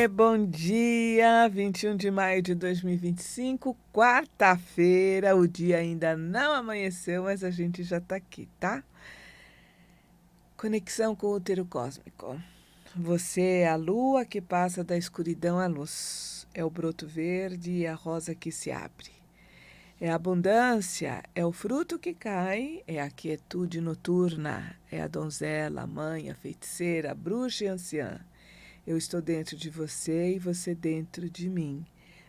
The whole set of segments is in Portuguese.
bom dia! 21 de maio de 2025, quarta-feira. O dia ainda não amanheceu, mas a gente já está aqui, tá? Conexão com o útero cósmico. Você é a lua que passa da escuridão à luz. É o broto verde e a rosa que se abre. É a abundância, é o fruto que cai, é a quietude noturna, é a donzela, a mãe, a feiticeira, a bruxa e a anciã. Eu estou dentro de você e você dentro de mim.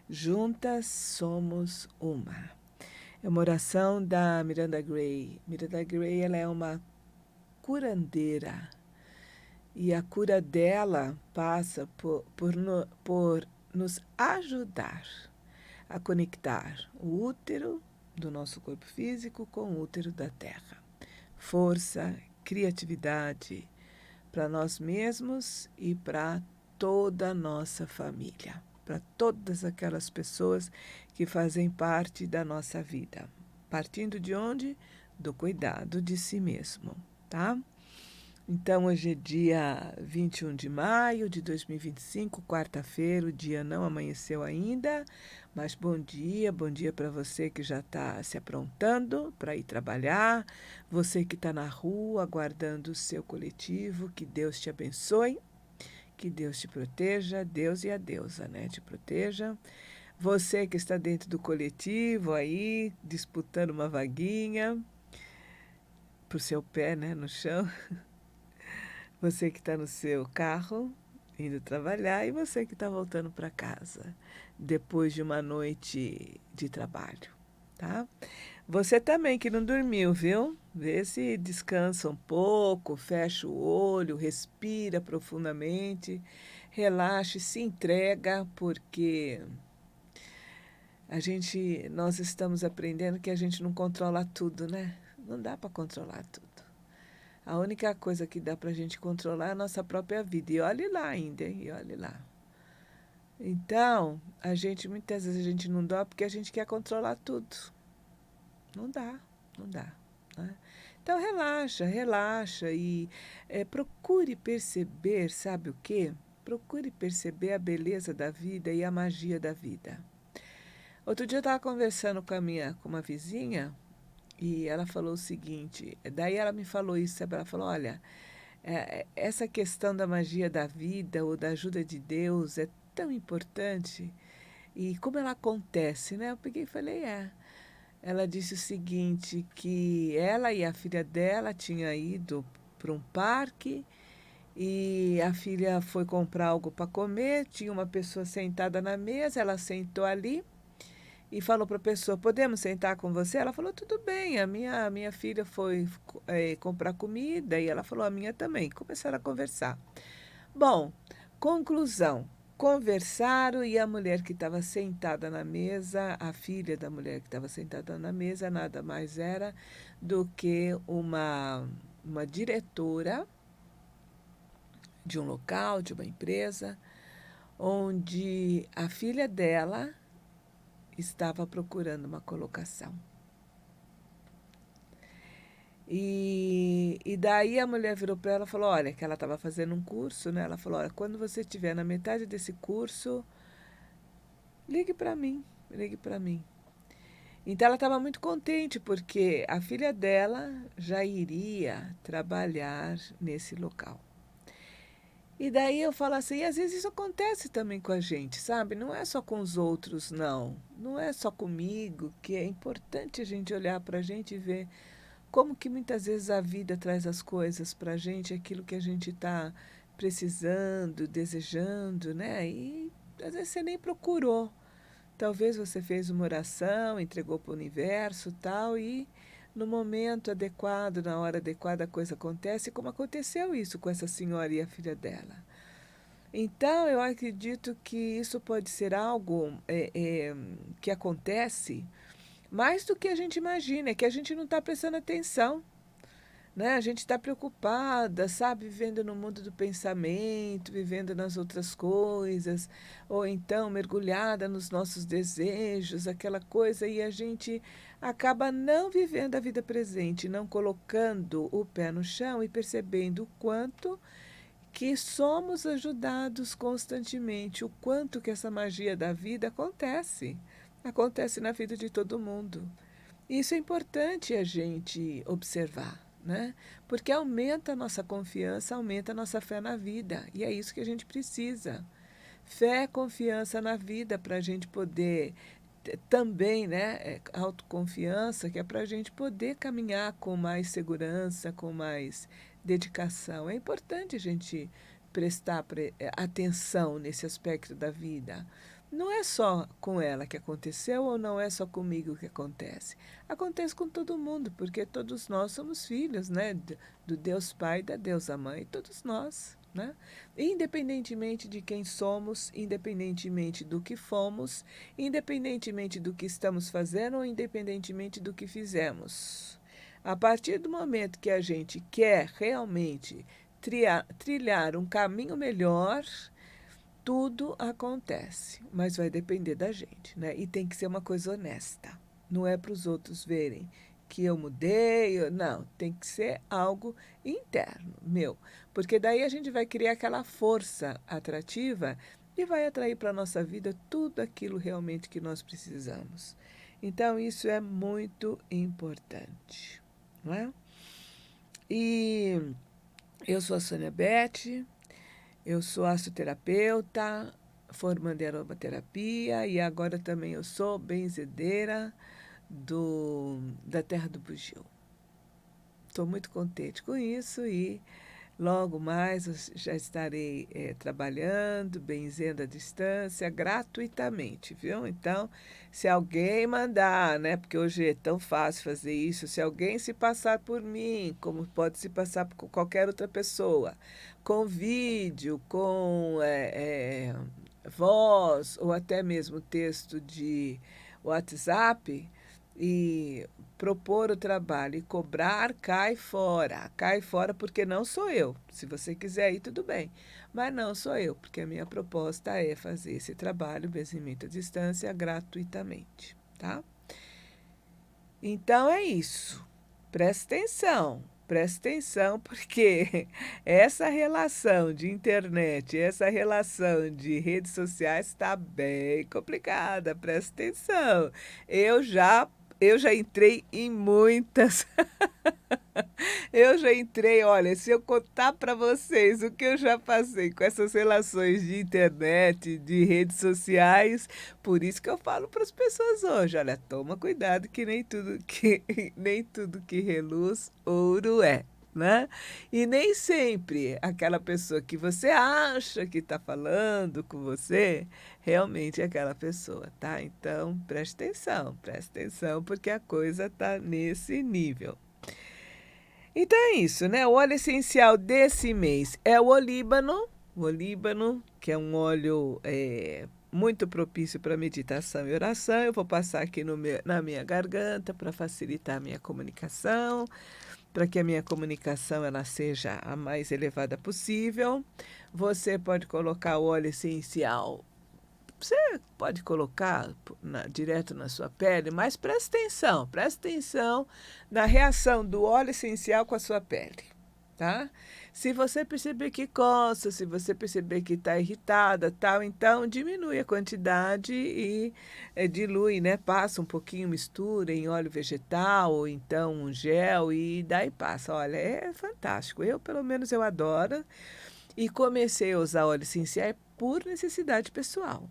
Juntas somos uma. É uma oração da Miranda Gray. Miranda Gray, ela é uma curandeira. E a cura dela passa por nos ajudar a conectar o útero do nosso corpo físico com o útero da Terra. Força, criatividade para nós mesmos e para toda a nossa família, para todas aquelas pessoas que fazem parte da nossa vida. Partindo de onde? Do cuidado de si mesmo, tá? Então, hoje é dia 21 de maio de 2025, quarta-feira, o dia não amanheceu ainda, mas bom dia para você que já está se aprontando para ir trabalhar, você que está na rua aguardando o seu coletivo, que Deus te abençoe, que Deus te proteja, Deus e a deusa, né, te proteja. Você que está dentro do coletivo aí, disputando uma vaguinha para o seu pé, né, no chão. Você que está no seu carro, indo trabalhar, e você que está voltando para casa, depois de uma noite de trabalho, tá? Você também que não dormiu, viu? Vê se descansa um pouco, fecha o olho, respira profundamente, relaxe, se entrega, porque nós estamos aprendendo que a gente não controla tudo, né? Não dá para controlar tudo. A única coisa que dá para a gente controlar é a nossa própria vida. E olhe lá ainda, hein? E olhe lá. Então, muitas vezes a gente não dá porque a gente quer controlar tudo. Não dá, não dá. Né? Então, relaxa e procure perceber, sabe o quê? Procure perceber a beleza da vida e a magia da vida. Outro dia eu estava conversando com uma vizinha e ela falou o seguinte, daí ela me falou isso, sabe? Ela falou, olha, essa questão da magia da vida ou da ajuda de Deus é tão importante. E como ela acontece, né? Eu peguei e falei, é. Ela disse o seguinte, que ela e a filha dela tinham ido para um parque e a filha foi comprar algo para comer, tinha uma pessoa sentada na mesa, ela sentou ali e falou para a pessoa, podemos sentar com você? Ela falou, tudo bem, a minha filha foi comprar comida e ela falou, a minha também. Começaram a conversar. Bom, conclusão, conversaram e a mulher que estava sentada na mesa, a filha da mulher que estava sentada na mesa, nada mais era do que uma diretora de um local, de uma empresa, onde a filha dela estava procurando uma colocação. E daí a mulher virou para ela e falou, olha, que ela estava fazendo um curso, né? Ela falou, olha, quando você estiver na metade desse curso, ligue para mim, ligue para mim. Então ela estava muito contente porque a filha dela já iria trabalhar nesse local. E daí eu falo assim, e às vezes isso acontece também com a gente, sabe? Não é só com os outros, não. Não é só comigo, que é importante a gente olhar para a gente e ver como que muitas vezes a vida traz as coisas para a gente, aquilo que a gente está precisando, desejando, né? E às vezes você nem procurou. Talvez você fez uma oração, entregou para o universo tal, e no momento adequado, na hora adequada, a coisa acontece, como aconteceu isso com essa senhora e a filha dela. Então, eu acredito que isso pode ser algo que acontece mais do que a gente imagina, é que a gente não está prestando atenção. Né? A gente está preocupada, sabe, vivendo no mundo do pensamento, vivendo nas outras coisas, ou então mergulhada nos nossos desejos, aquela coisa, e a gente acaba não vivendo a vida presente, não colocando o pé no chão e percebendo o quanto que somos ajudados constantemente. O quanto que essa magia da vida acontece na vida de todo mundo. Isso é importante a gente observar, né? Porque aumenta a nossa confiança, aumenta a nossa fé na vida. E é isso que a gente precisa. Fé, confiança na vida para a gente poder também, né, autoconfiança, que é para a gente poder caminhar com mais segurança, com mais dedicação. É importante a gente prestar atenção nesse aspecto da vida. Não é só com ela que aconteceu ou não é só comigo que acontece. Acontece com todo mundo, porque todos nós somos filhos, né, do Deus Pai e da Deusa Mãe, todos nós, né? Independentemente de quem somos, independentemente do que fomos, independentemente do que estamos fazendo ou independentemente do que fizemos. A partir do momento que a gente quer realmente trilhar um caminho melhor, tudo acontece, mas vai depender da gente, né? E tem que ser uma coisa honesta. Não é para os outros verem que eu mudei, não, tem que ser algo interno, meu. Porque daí a gente vai criar aquela força atrativa e vai atrair para a nossa vida tudo aquilo realmente que nós precisamos. Então, isso é muito importante, não é? E eu sou a Sônia Beth, eu sou assoterapeuta, formando em aromaterapia e agora também eu sou benzedeira da Terra do Bugio. Estou muito contente com isso e logo mais eu já estarei trabalhando, benzendo à distância, gratuitamente, viu? Então, se alguém mandar, né? Porque hoje é tão fácil fazer isso, se alguém se passar por mim, como pode se passar por qualquer outra pessoa, com vídeo, com voz ou até mesmo texto de WhatsApp, e propor o trabalho e cobrar, cai fora. Cai fora porque não sou eu. Se você quiser ir, tudo bem. Mas não sou eu, porque a minha proposta é fazer esse trabalho, benzimento à distância, gratuitamente, tá? Então é isso. Presta atenção, porque essa relação de internet, essa relação de redes sociais está bem complicada. Presta atenção. Eu já eu já entrei em muitas. Eu já entrei, olha, se eu contar para vocês o que eu já passei com essas relações de internet, de redes sociais, por isso que eu falo para as pessoas hoje, olha, toma cuidado que nem tudo que reluz ouro é. Né? E nem sempre aquela pessoa que você acha que está falando com você realmente é aquela pessoa, tá? Então presta atenção, porque a coisa está nesse nível. Então é isso, né? O óleo essencial desse mês é o olíbano, que é um óleo muito propício para meditação e oração. Eu vou passar aqui na minha garganta para facilitar a minha comunicação, para que a minha comunicação ela seja a mais elevada possível. Você pode colocar o óleo essencial. Você pode colocar direto na sua pele, mas presta atenção na reação do óleo essencial com a sua pele, tá? Se você perceber que coça, se você perceber que está irritada, tal, então diminui a quantidade e dilui, né? Passa um pouquinho, mistura em óleo vegetal ou então um gel e daí passa. Olha, é fantástico. Pelo menos, eu adoro e comecei a usar óleo essencial por necessidade pessoal.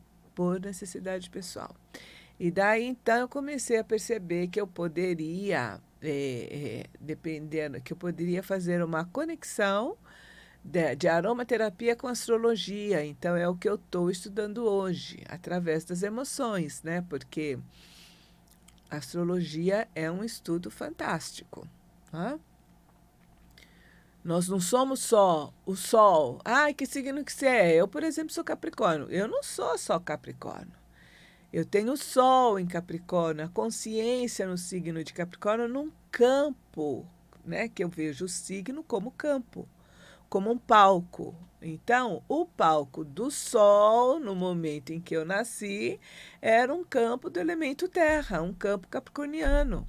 E daí, então, eu comecei a perceber que eu poderia, dependendo, que eu poderia fazer uma conexão de aromaterapia com astrologia. Então, é o que eu estou estudando hoje, através das emoções, né? Porque a astrologia é um estudo fantástico, tá? Nós não somos só o Sol. Ai, que signo que você é? Eu, por exemplo, sou Capricórnio. Eu não sou só Capricórnio. Eu tenho o Sol em Capricórnio, a consciência no signo de Capricórnio num campo, né? Que eu vejo o signo como campo, como um palco. Então, o palco do Sol, no momento em que eu nasci, era um campo do elemento terra, um campo capricorniano.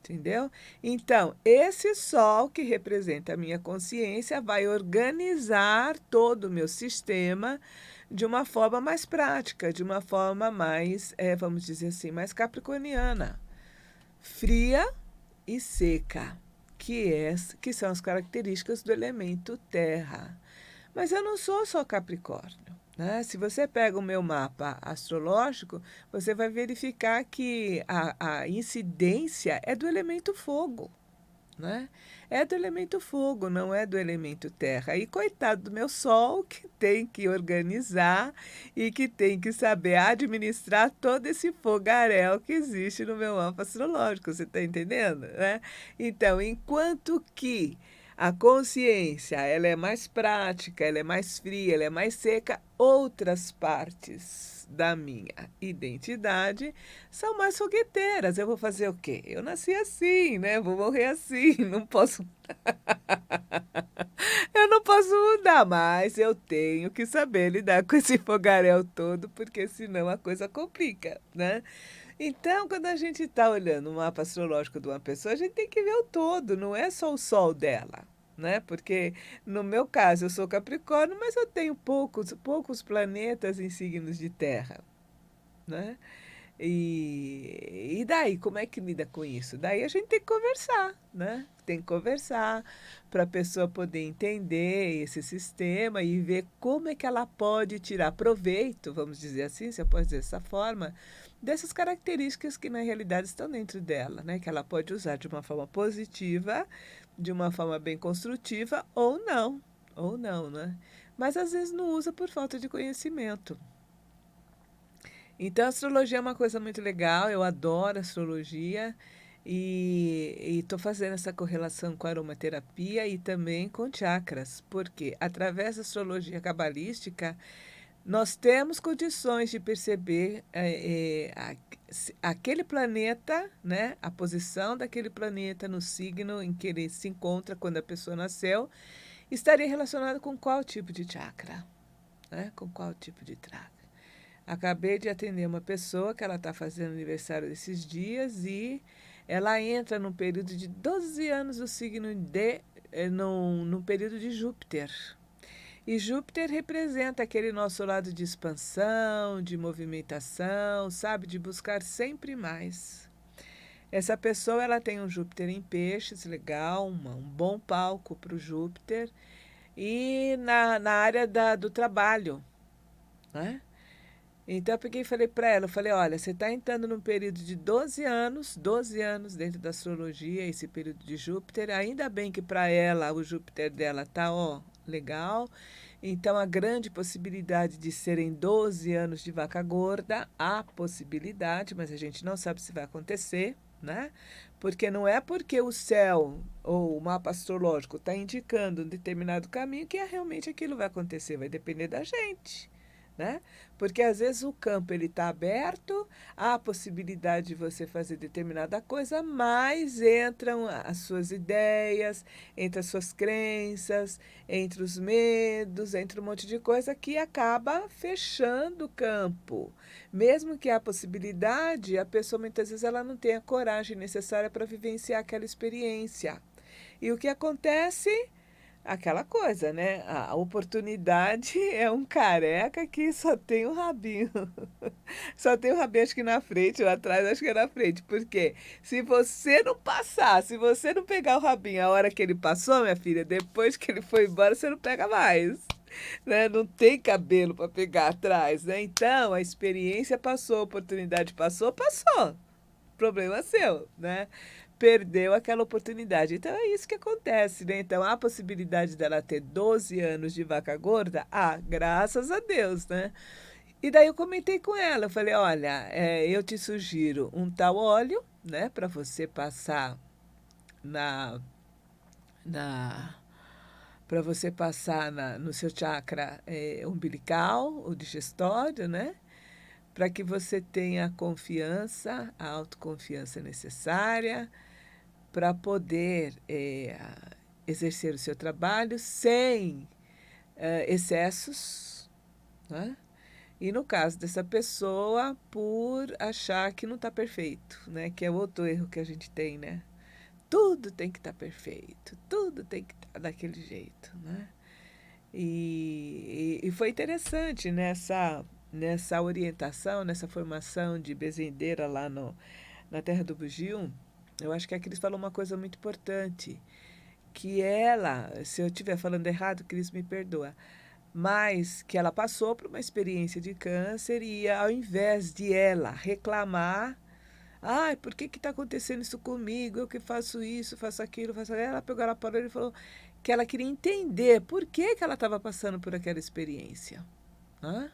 Entendeu? Então, esse sol que representa a minha consciência vai organizar todo o meu sistema de uma forma mais prática, de uma forma mais, vamos dizer assim, mais capricorniana, fria e seca, que são as características do elemento terra. Mas eu não sou só Capricórnio, né? Se você pega o meu mapa astrológico, você vai verificar que a incidência é do elemento fogo, né? É do elemento fogo, não é do elemento terra. E coitado do meu sol, que tem que organizar e que tem que saber administrar todo esse fogaréu que existe no meu mapa astrológico. Você está entendendo, né? Então, enquanto que a consciência, ela é mais prática, ela é mais fria, ela é mais seca, outras partes da minha identidade são mais fogueteiras. Eu vou fazer o quê? Eu nasci assim, né? Vou morrer assim, não posso eu não posso mudar, mas eu tenho que saber lidar com esse fogaréu todo, porque senão a coisa complica, né? Então, quando a gente está olhando o mapa astrológico de uma pessoa, a gente tem que ver o todo, não é só o sol dela, né? Porque no meu caso eu sou Capricórnio, mas eu tenho poucos planetas em signos de terra, né? E daí, como é que lida com isso? Daí a gente tem que conversar, né? Tem que conversar para a pessoa poder entender esse sistema e ver como é que ela pode tirar proveito, vamos dizer assim, se eu posso dizer dessa forma, dessas características que na realidade estão dentro dela, né? Que ela pode usar de uma forma positiva, de uma forma bem construtiva ou não, né? Mas às vezes não usa por falta de conhecimento. Então, a astrologia é uma coisa muito legal, eu adoro astrologia e estou fazendo essa correlação com a aromaterapia e também com chakras, porque através da astrologia cabalística nós temos condições de perceber aquele planeta, né, a posição daquele planeta no signo em que ele se encontra quando a pessoa nasceu, estaria relacionado com qual tipo de chakra, né, com qual tipo de chakra. Acabei de atender uma pessoa que ela está fazendo aniversário desses dias e ela entra num período de 12 anos do signo num período de Júpiter. E Júpiter representa aquele nosso lado de expansão, de movimentação, sabe? De buscar sempre mais. Essa pessoa ela tem um Júpiter em peixes, legal, um bom palco para o Júpiter. E na área do trabalho, né? Então, eu peguei e falei para ela, eu falei, olha, você está entrando num período de 12 anos dentro da astrologia, esse período de Júpiter, ainda bem que para ela, o Júpiter dela tá, ó, legal, então a grande possibilidade de serem 12 anos de vaca gorda, há possibilidade, mas a gente não sabe se vai acontecer, né? Porque não é porque o céu ou o mapa astrológico está indicando um determinado caminho que realmente aquilo vai acontecer, vai depender da gente, né? Porque às vezes o campo ele está aberto, há a possibilidade de você fazer determinada coisa, mas entram as suas ideias, entre as suas crenças, entre os medos, entre um monte de coisa que acaba fechando o campo. Mesmo que há possibilidade, a pessoa muitas vezes ela não tem a coragem necessária para vivenciar aquela experiência. E o que acontece? Aquela coisa, né? A oportunidade é um careca que só tem o rabinho. Só tem o rabinho, acho que na frente, lá atrás, acho que é na frente. Porque se você não passar, se você não pegar o rabinho a hora que ele passou, minha filha, depois que ele foi embora, você não pega mais. Né? Não tem cabelo para pegar atrás, né? Então, a experiência passou, a oportunidade passou, passou. Problema seu, né? Perdeu aquela oportunidade. Então é isso que acontece, né? Então há a possibilidade dela ter 12 anos de vaca gorda? Ah, graças a Deus, né? E daí eu comentei com ela, eu falei, olha, eu te sugiro um tal óleo, né, para você passar na, na para você passar no seu chakra umbilical, o digestório, né? Para que você tenha a confiança, a autoconfiança necessária para poder exercer o seu trabalho sem excessos, né? E no caso dessa pessoa, por achar que não está perfeito, né? Que é outro erro que a gente tem, né? tudo tem que estar perfeito, tudo tem que estar daquele jeito, né? E foi interessante nessa orientação, nessa formação de bezendeira lá na Terra do Bugio. Eu acho que a Cris falou uma coisa muito importante, que ela, se eu estiver falando errado, Cris me perdoa, mas que ela passou por uma experiência de câncer e ao invés de ela reclamar, ai, por que está acontecendo isso comigo? Eu que faço isso, faço aquilo, faço aquilo. Ela pegou, ela parou e falou que ela queria entender por que ela estava passando por aquela experiência. Né?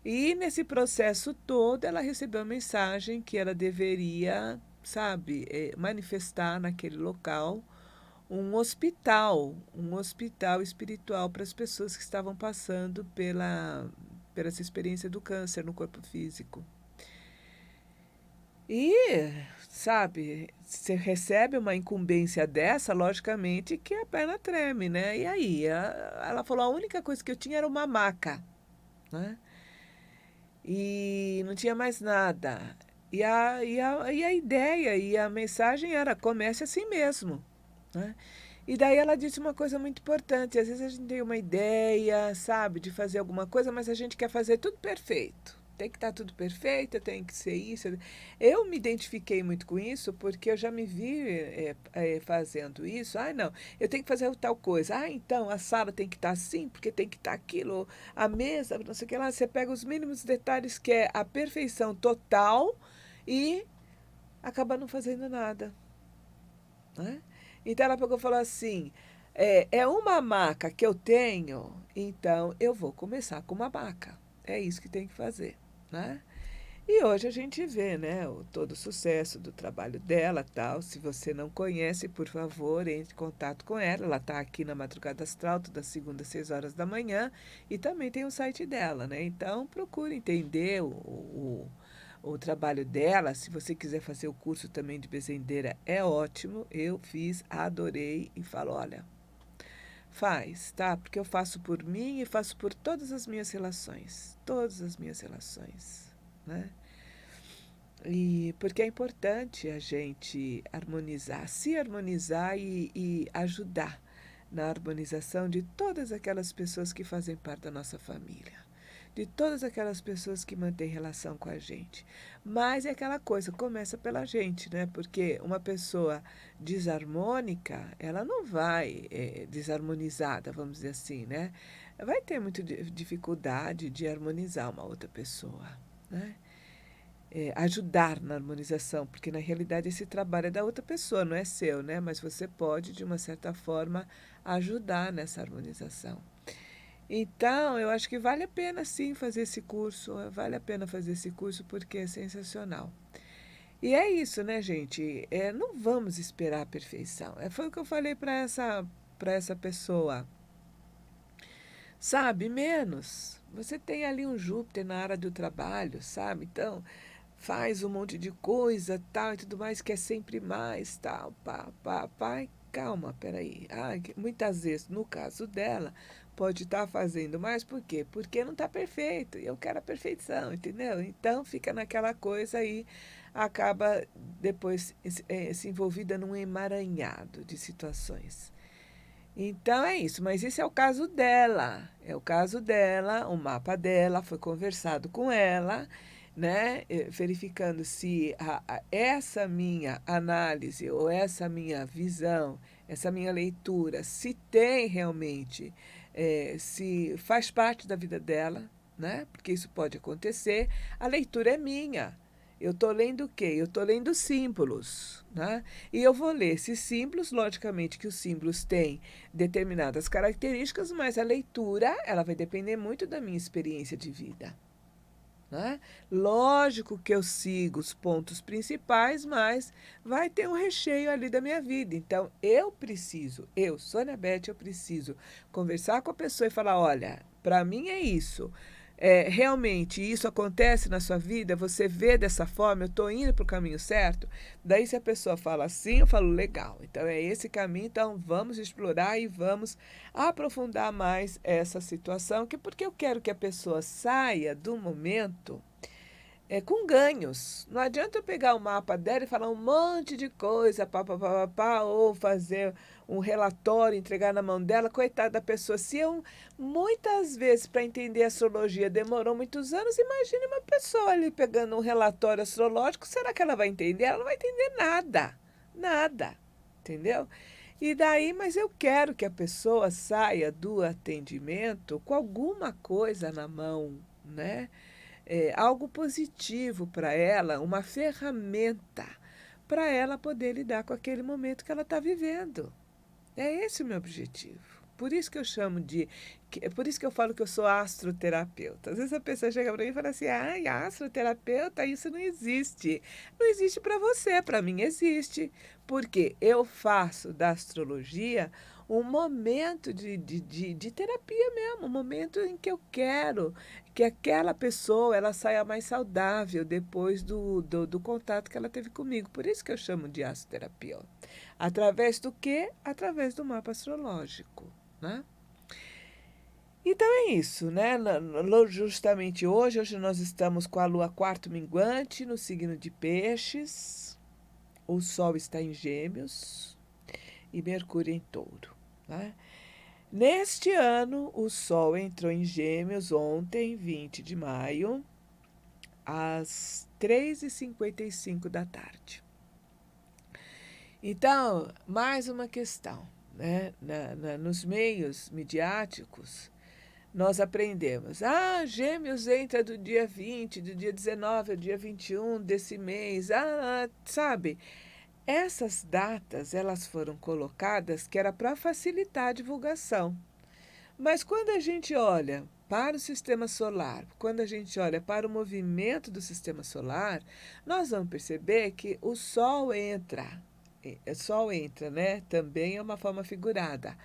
E nesse processo todo, ela recebeu a mensagem que ela deveria, sabe, manifestar naquele local um hospital espiritual para as pessoas que estavam passando pela essa experiência do câncer no corpo físico. E, sabe, você recebe uma incumbência dessa, logicamente que a perna treme, né? E aí, ela falou, a única coisa que eu tinha era uma maca, né? E não tinha mais nada. E a ideia e a mensagem era, comece assim mesmo, né? E daí ela disse uma coisa muito importante, às vezes a gente tem uma ideia, sabe, de fazer alguma coisa, mas a gente quer fazer tudo perfeito. Tem que estar tudo perfeito, tem que ser isso. Eu me identifiquei muito com isso porque eu já me vi fazendo isso. Ah, não, eu tenho que fazer tal coisa. Ah, então a sala tem que estar assim, porque tem que estar aquilo, a mesa, não sei o que lá. Você pega os mínimos detalhes, que é a perfeição total, e acaba não fazendo nada. Né? Então ela pegou e falou assim: é uma maca que eu tenho, então eu vou começar com uma maca. É isso que tem que fazer. Né? E hoje a gente vê, né, todo o sucesso do trabalho dela, tal. Se você não conhece, por favor, entre em contato com ela. Ela está aqui na Madrugada Astral, toda segunda às 6 horas da manhã, e também tem o site dela, né? Então procure entender o trabalho dela. Se você quiser fazer o curso também de bezendeira, é ótimo. Eu fiz, adorei e falo, olha, faz, tá? Porque eu faço por mim e faço por todas as minhas relações, né? E porque é importante a gente harmonizar, se harmonizar e ajudar na harmonização de todas aquelas pessoas que fazem parte da nossa família, de todas aquelas pessoas que mantêm relação com a gente. Mas é aquela coisa, começa pela gente, né? Porque uma pessoa desarmônica, ela não vai desarmonizada, vamos dizer assim, né? Vai ter muita dificuldade de harmonizar uma outra pessoa, né? Ajudar na harmonização, porque na realidade esse trabalho é da outra pessoa, não é seu, né? Mas você pode, de uma certa forma, ajudar nessa harmonização. Então, eu acho que vale a pena sim fazer esse curso, vale a pena fazer esse curso porque é sensacional. E é isso, né, gente? Não vamos esperar a perfeição. Foi o que eu falei para essa pessoa. Sabe, menos. Você tem ali um Júpiter na área do trabalho, sabe? Então, faz um monte de coisa, tal, e tudo mais, quer sempre mais, tal, pá, pá, pá. Calma, peraí. Muitas vezes, no caso dela, pode estar fazendo mais, por quê? Porque não está perfeito, e eu quero a perfeição, entendeu? Então, fica naquela coisa e acaba depois se envolvida num emaranhado de situações. Então é isso, mas esse é o caso dela. É o caso dela, o mapa dela, foi conversado com ela, né? Verificando se essa minha análise ou essa minha visão, essa minha leitura, se tem realmente, se faz parte da vida dela, né? Porque isso pode acontecer. A leitura é minha. Eu estou lendo o quê? Eu estou lendo símbolos, né? E eu vou ler esses símbolos, logicamente que os símbolos têm determinadas características, mas a leitura, ela vai depender muito da minha experiência de vida, né? Lógico que eu sigo os pontos principais, mas vai ter um recheio ali da minha vida. Então, Sônia Beth, eu preciso conversar com a pessoa e falar, olha, para mim é isso. Realmente isso acontece na sua vida, você vê dessa forma, eu estou indo para o caminho certo. Daí, se a pessoa fala assim, eu falo, legal, então é esse caminho, então vamos explorar e vamos aprofundar mais essa situação, porque eu quero que a pessoa saia do momento com ganhos. Não adianta eu pegar o mapa dela e falar um monte de coisa, ou fazer um relatório, entregar na mão dela, coitada da pessoa. Se eu, muitas vezes, para entender a astrologia, demorou muitos anos, imagine uma pessoa ali pegando um relatório astrológico, será que ela vai entender? Ela não vai entender nada, nada, entendeu? E daí, mas eu quero que a pessoa saia do atendimento com alguma coisa na mão, né? Algo positivo para ela, uma ferramenta para ela poder lidar com aquele momento que ela está vivendo. É esse o meu objetivo. Por isso que eu chamo de. Por isso que eu falo que eu sou astroterapeuta. Às vezes a pessoa chega para mim e fala assim: ai, astroterapeuta, isso não existe. Não existe para você, para mim existe. Porque eu faço da astrologia um momento de terapia mesmo, um momento em que eu quero que aquela pessoa ela saia mais saudável depois do contato que ela teve comigo. Por isso que eu chamo de astroterapia. Através do quê? Através do mapa astrológico, né? Então é isso, né? Justamente hoje nós estamos com a lua quarto minguante no signo de Peixes, o Sol está em Gêmeos e Mercúrio em Touro, né? Neste ano, o Sol entrou em Gêmeos ontem, 20 de maio, às 3h55 da tarde. Então, mais uma questão, né? Nos meios midiáticos, nós aprendemos, Gêmeos entra do dia 20, do dia 19 ao dia 21 desse mês, sabe? Essas datas, elas foram colocadas que era para facilitar a divulgação. Mas quando a gente olha para o sistema solar, quando a gente olha para o movimento do sistema solar, nós vamos perceber que o Sol entra, né? Também é uma forma figurada,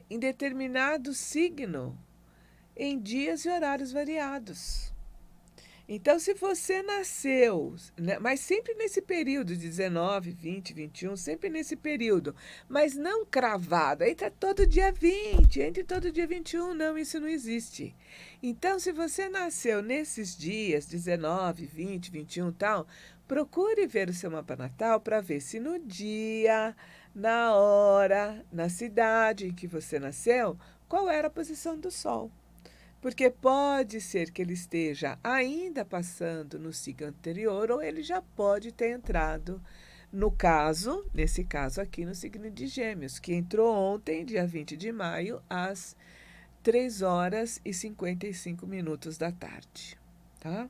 em determinado signo, em dias e horários variados. Então, se você nasceu, né, mas sempre nesse período de 19, 20, 21, sempre nesse período, mas não cravado, entra todo dia 20, entre todo dia 21, não, isso não existe. Então, se você nasceu nesses dias, 19, 20, 21 e tal, procure ver o seu mapa natal para ver se no dia, na hora, na cidade em que você nasceu, qual era a posição do Sol. Porque pode ser que ele esteja ainda passando no signo anterior ou ele já pode ter entrado, nesse caso aqui, no signo de Gêmeos, que entrou ontem, dia 20 de maio, às 3h55 da tarde. Tá?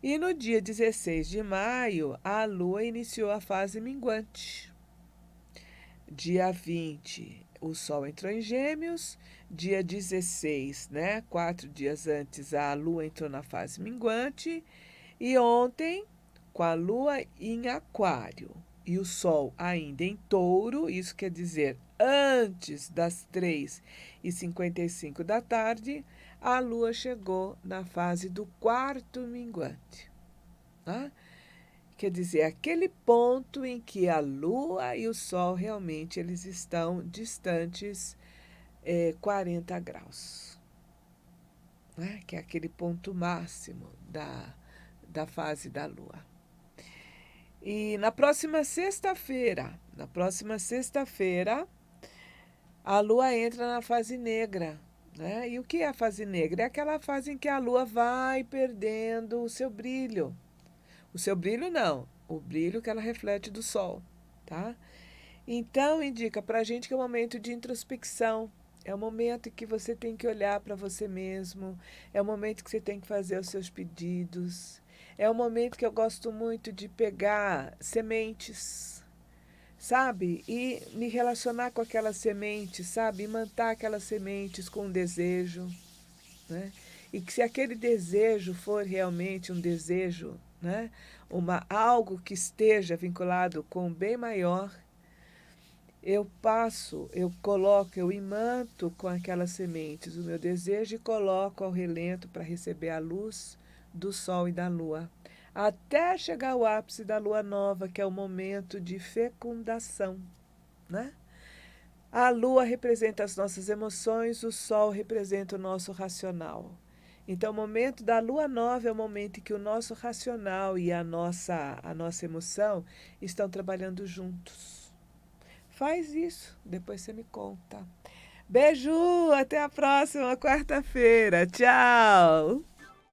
E no dia 16 de maio, a Lua iniciou a fase minguante. Dia 20, o Sol entrou em Gêmeos. Dia 16, né? 4 dias antes, a Lua entrou na fase minguante. E ontem, com a Lua em Aquário e o Sol ainda em Touro, isso quer dizer antes das 3h55 da tarde, a Lua chegou na fase do quarto minguante. Tá? Quer dizer, aquele ponto em que a Lua e o Sol realmente eles estão distantes 40 graus, né? Que é aquele ponto máximo da fase da Lua. E na próxima sexta-feira, a Lua entra na fase negra. Né? E o que é a fase negra? É aquela fase em que a Lua vai perdendo o seu brilho. O seu brilho não, o brilho que ela reflete do Sol, tá? Então, indica para a gente que é um momento de introspecção, é um momento em que você tem que olhar para você mesmo, é um momento que você tem que fazer os seus pedidos, é um momento que eu gosto muito de pegar sementes, sabe? E me relacionar com aquelas sementes, sabe? E manter aquelas sementes com um desejo, né? E que se aquele desejo for realmente um desejo, né? Algo que esteja vinculado com o bem maior, eu imanto com aquelas sementes o meu desejo e coloco ao relento para receber a luz do Sol e da Lua, até chegar ao ápice da Lua Nova, que é o momento de fecundação, né? A Lua representa as nossas emoções, o Sol representa o nosso racional. Então, o momento da lua nova é o momento em que o nosso racional e a nossa emoção estão trabalhando juntos. Faz isso, depois você me conta. Beijo, até a próxima quarta-feira. Tchau!